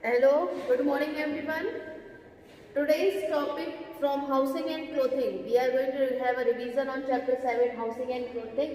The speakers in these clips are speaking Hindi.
Hello, good morning everyone. Today's topic from housing and clothing. We are going to have a revision on chapter 7 housing and clothing,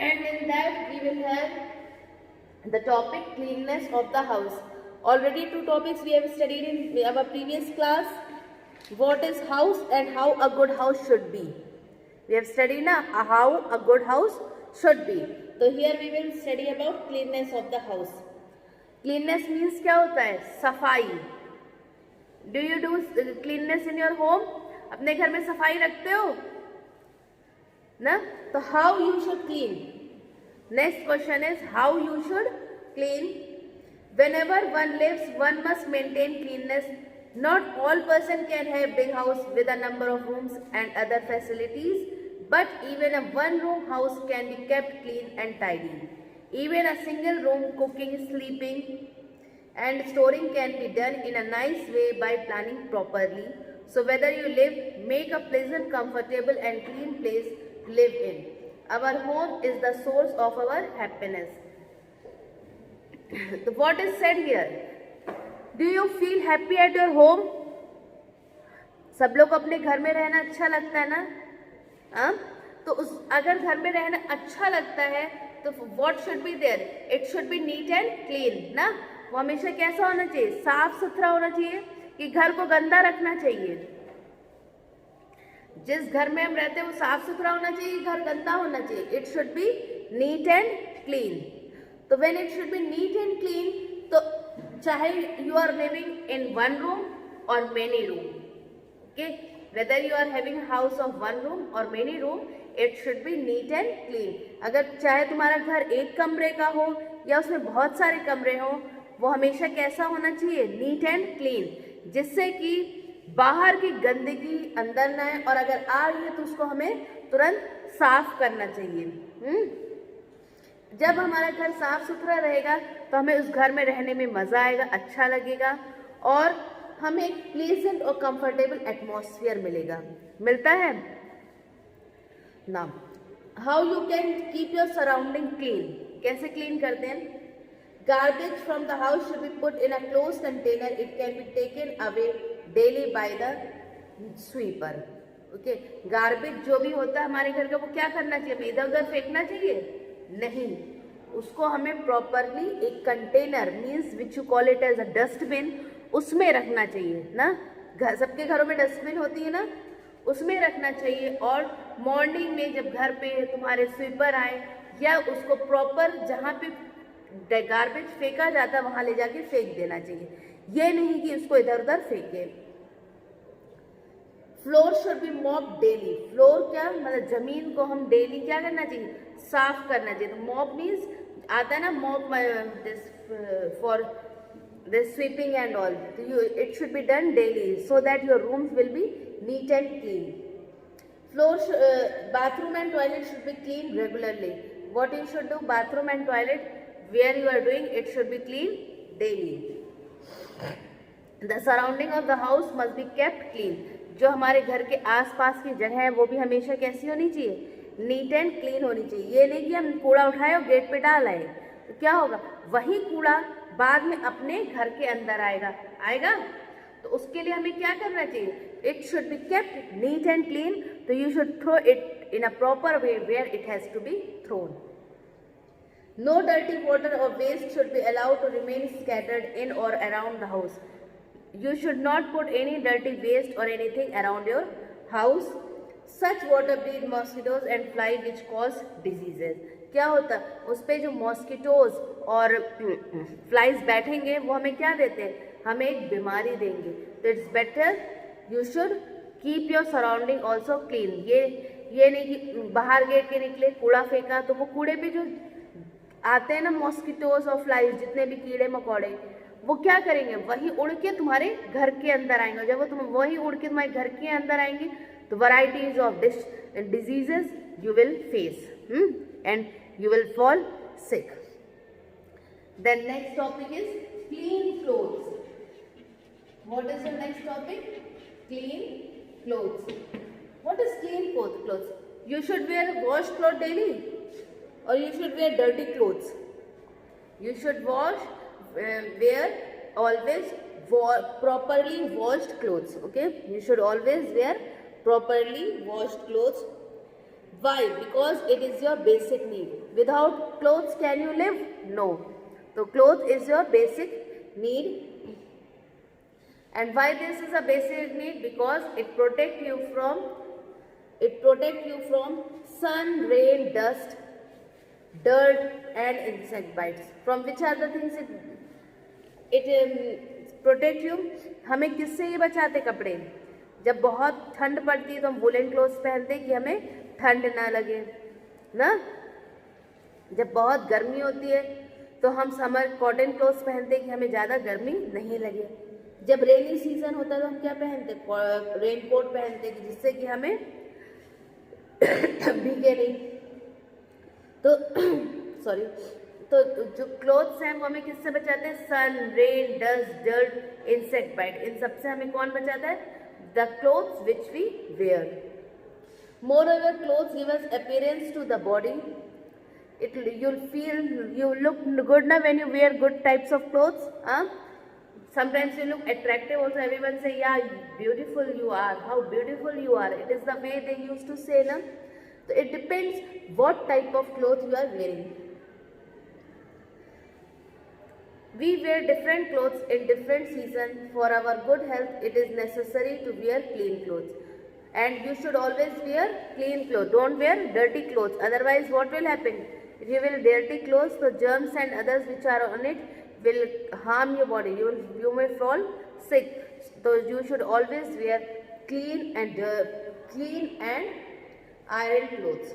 and in that we will have the topic cleanliness of the house. Already two topics we have studied in our previous class. What is house and how a good house should be. We have studied now how a good house should be. So here we will study about cleanliness of the house. Cleanness means क्या होता है? सफाई. Do you do cleanness in your home? अपने घर में सफाई रखते हो ना? तो how you should clean. Next question is how you should clean. whenever one lives one must maintain cleanliness. Not all person can have big house with a number of rooms and other facilities, but even a one room house can be kept clean and tidy. Even a single room cooking, sleeping and storing can be done in a nice way by planning properly. So whether you live, make a pleasant, comfortable and clean place to live in. Our home is the source of our happiness. So what is said here? Do you feel happy at your home? सब लोग अपने घर में रहना अच्छा लगता है ना? हाँ? तो अगर घर में रहना अच्छा लगता है तो what should be there? It should be neat and clean ना? वो हमेशा कैसा होना चाहिए? साफ सुथरा होना चाहिए कि घर को गंदा रखना चाहिए. जिस घर में हम रहते हैं वो साफ सुथरा होना चाहिए, घर गंदा होना चाहिए. It should be neat and clean. तो when it should be neat and clean, तो चाहे you are living in one room or many room, okay? Whether you are having a house of one room or many room, it should be neat and clean. अगर चाहे तुम्हारा घर एक कमरे का हो या उसमें बहुत सारे कमरे हो, वो हमेशा कैसा होना चाहिए? नीट एंड क्लीन, जिससे कि बाहर की गंदगी अंदर ना आए और अगर आ रही है तो उसको हमें तुरंत साफ करना चाहिए. जब हमारा घर साफ सुथरा रहेगा तो हमें उस घर में रहने में मजा आएगा, अच्छा लगेगा और हमें एक प्लीजेंट और कंफर्टेबल एटमॉस्फेयर मिलता है. Now how you can keep your surrounding clean. कैसे क्लीन करते हैं? Garbage from the house should be put in a close container. It can be taken away daily by the sweeper. Okay, garbage जो भी होता है हमारे घर का वो क्या करना चाहिए? हमें इधर उधर फेंकना चाहिए? नहीं, उसको हमें प्रॉपरली एक container means which you call it as a dustbin, उसमें रखना चाहिए ना. सबके घरों में डस्टबिन होती है ना, उसमें रखना चाहिए. और मॉर्निंग में जब घर पे तुम्हारे स्वीपर आए या उसको प्रॉपर जहाँ पे गार्बेज फेंका जाता है वहाँ ले जाके फेंक देना चाहिए. ये नहीं कि उसको इधर उधर फेंके. Floor should be mop daily. Floor क्या मतलब? जमीन को हम डेली क्या करना चाहिए? साफ करना चाहिए. तो मॉप मीन्स आता है ना, mop this for this sweeping and all. It should be done daily so that your rooms will be neat and clean. Bathroom and toilet should be cleaned regularly. What you should do? Bathroom and toilet where you are doing it should be cleaned daily. The surrounding of the house must be kept clean. जो हमारे घर के आसपास की जगह है वो भी हमेशा कैसी होनी चाहिए? नीट एंड क्लीन होनी चाहिए. ये नहीं कि हम कूड़ा उठाए और गेट पे डाल आए तो क्या होगा? वही कूड़ा बाद में अपने घर के अंदर आएगा. तो उसके लिए हमें क्या करना चाहिए? It should be kept neat and clean. तो you should throw it in a proper way where it has to be thrown. No dirty water और waste should be allowed to remain scattered in और around the house. You should not put any dirty waste और anything around your house. Such water breed mosquitoes and fly which cause diseases. क्या होता है? उस पर जो मॉस्किटोज और फ्लाइज बैठेंगे वो हमें क्या देते हैं? हमें एक बीमारी देंगे. तो it's better you should keep your surrounding also clean. ये नहीं कि बाहर गेट के निकले कूड़ा फेंका तो वो कूड़े पे जो आते हैं ना मॉस्किटोज और फ्लाइज, जितने भी कीड़े मकोड़े, वो क्या करेंगे? वही उड़ के तुम्हारे घर के अंदर आएंगे. जब वो तुम वही उड़ के तुम्हारे घर के अंदर आएंगे तो varieties of diseases you will face and you will fall sick. Then next topic is clean clothes. What is the next topic? Clean clothes. What is clean clothes? You should wear washed clothes daily or you should wear dirty clothes. You should wear always properly washed clothes. Okay, you should always wear properly washed clothes. Why? Because it is your basic need. Without clothes can you live? No. So clothes is your basic need. And why this is a basic need? Because it protect you from sun, rain, dust, dirt and insect bites. From which are the things it protect you? हमें किससे ये बचाते कपड़े? जब बहुत ठंड पड़ती है तो हम वुलन क्लोथ्स पहनते हैं कि हमें ठंड ना लगे ना। जब बहुत गर्मी होती है तो हम समर कॉटन क्लोथ्स पहनते हैं कि हमें ज़्यादा गर्मी नहीं लगे। जब रेनी सीजन होता है तो हम क्या पहनते हैं? रेन कोट पहनते हैं जिससे कि हमें भीगे नहीं। तो सॉरी, तो जो क्लोथ्स हैं वो हमें किससे बचाते हैं? Sun, rain, dust, dirt, insect bite, इन सबसे हमें कौन बचाता है? The clothes which we wear. Moreover, clothes give us appearance to the body. You look good now when you wear good types of clothes. Sometimes you look attractive also. Everyone say, yeah, beautiful you are. How beautiful you are. It is the way they used to say, na? So it depends what type of clothes you are wearing. We wear different clothes in different seasons. For our good health, it is necessary to wear clean clothes. And you should always wear clean clothes. Don't wear dirty clothes. Otherwise, what will happen? If you wear dirty clothes, the germs and others which are on it will harm your body. You may fall sick. So you should always wear clean and ironed clothes.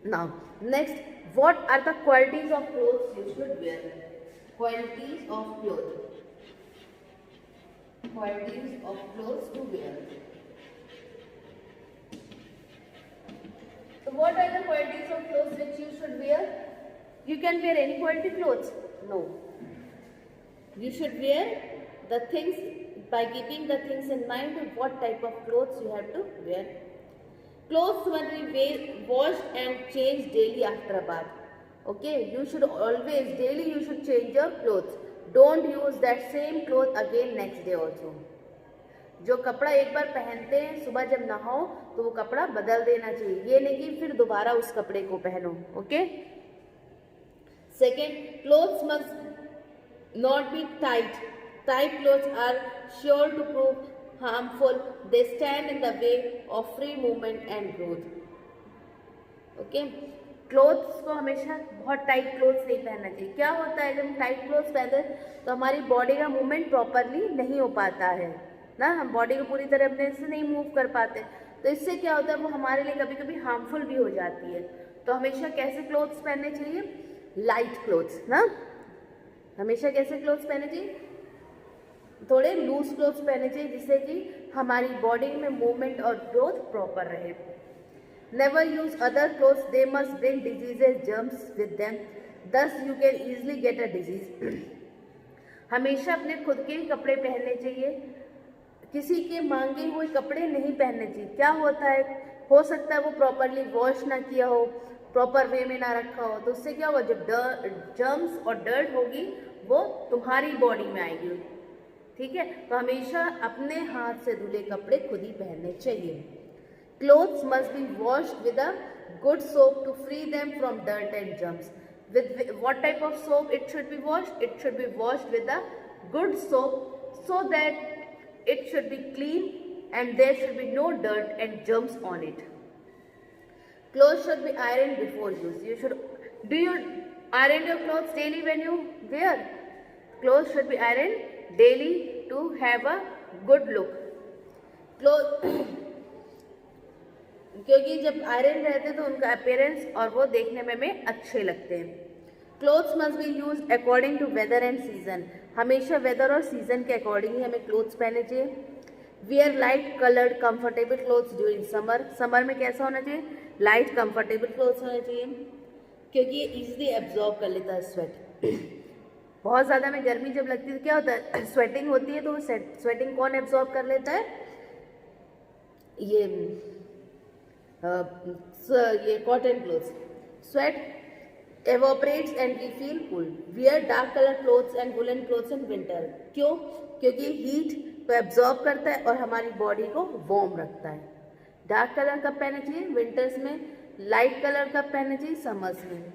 Now, next, what are the qualities of clothes you should wear? Qualities of clothes. Qualities of clothes to wear. So what are the qualities of clothes which you should wear? You can wear any quality clothes? No. You should wear the things by keeping the things in mind of what type of clothes you have to wear. Clothes must be washed and changed daily after a bath. Okay, you should always daily you should change your clothes. Don't use that same cloth again next day also. जो कपड़ा एक बार पहनते हैं सुबह जब नहाओ तो वो कपड़ा बदल देना चाहिए, ये नहीं कि फिर दोबारा उस कपड़े को पहनो. Okay. Second, clothes must not be tight. Tight clothes are sure to prove harmful. They stand in the way of free movement and growth. Okay. Clothes को हमेशा बहुत टाइट क्लोथ्स नहीं पहनना चाहिए. क्या होता है जब हम टाइट क्लोथ्स पहनते हैं तो हमारी बॉडी का मूवमेंट प्रॉपरली नहीं हो पाता है ना, हम बॉडी को पूरी तरह अपने से नहीं मूव कर पाते. तो इससे क्या होता है वो हमारे लिए कभी कभी हार्मफुल भी हो जाती है. तो हमेशा कैसे क्लोथ्स पहनने चाहिए? लाइट क्लोथ्स ना. हमेशा कैसे क्लोथ्स पहनने चाहिए? थोड़े लूज क्लोथ्स पहनने चाहिए जिससे कि हमारी बॉडी में मूवमेंट और ग्रोथ प्रॉपर रहे. Never use other clothes, they must bring diseases germs with them, thus you can easily get a disease. हमेशा अपने खुद के ही कपड़े पहनने चाहिए, किसी के मांगे हुए कपड़े नहीं पहनने चाहिए. क्या होता है, हो सकता है वो प्रॉपरली वॉश ना किया हो, प्रॉपर वे में ना रखा हो, तो उससे क्या होगा जो जर्म्स और डर्ट होगी वो तुम्हारी बॉडी में आएगी. ठीक है, तो हमेशा अपने हाथ से धुले कपड़े खुद ही पहनने चाहिए. Clothes must be washed with a good soap to free them from dirt and germs. With what type of soap it should be washed? It should be washed with a good soap so that it should be clean and there should be no dirt and germs on it. Clothes should be ironed before use. Do you iron your clothes daily when you wear? Clothes should be ironed daily to have a good look. क्योंकि जब आयरन रहते तो उनका अपीयरेंस और वो देखने में हमें अच्छे लगते हैं. Clothes must be use according to weather and season. हमेशा वेदर और सीजन के अकॉर्डिंग ही हमें क्लोथ्स पहनने चाहिए. Wear light coloured comfortable clothes during summer. Summer में कैसा होना चाहिए? लाइट कंफर्टेबल क्लोथ्स होने चाहिए क्योंकि ये इजीली एब्जॉर्ब कर लेता है स्वेट. बहुत ज़्यादा में गर्मी जब लगती है तो क्या होता है, स्वेटिंग होती है. तो स्वेटिंग कौन एब्जॉर्ब कर लेता है? ये cotton clothes. Sweat evaporates and we feel cool. Wear dark color clothes and woolen clothes in winter. क्यों? क्योंकि हीट को एब्जॉर्ब करता है और हमारी बॉडी को वार्म रखता है. डार्क कलर कब पहनना चाहिए? विंटर्स में. लाइट कलर कब पहनना चाहिए? समर्स में.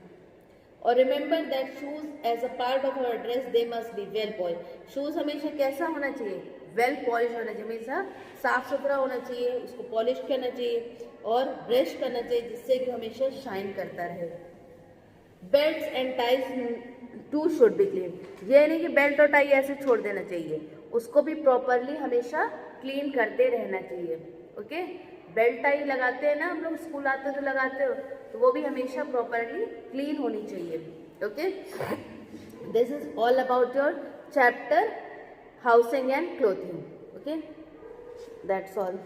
और remember that shoes as a part of our dress they must be well polish. Shoes हमेशा कैसा होना चाहिए? वेल पॉलिश होना चाहिए. हमेशा साफ सुथरा होना चाहिए, उसको पॉलिश करना चाहिए और ब्रश करना चाहिए जिससे कि हमेशा शाइन करता रहे. Belt and ties too should be clean. ये नहीं कि बेल्ट और टाई ऐसे छोड़ देना चाहिए, उसको भी प्रॉपरली हमेशा क्लीन करते रहना चाहिए. ओके, बेल्ट टाई लगाते हैं ना हम लोग, स्कूल आते हो तो लगाते हो, तो वो भी हमेशा प्रॉपरली क्लीन होनी चाहिए. Okay, this is all about your chapter housing and clothing. Okay, that's all.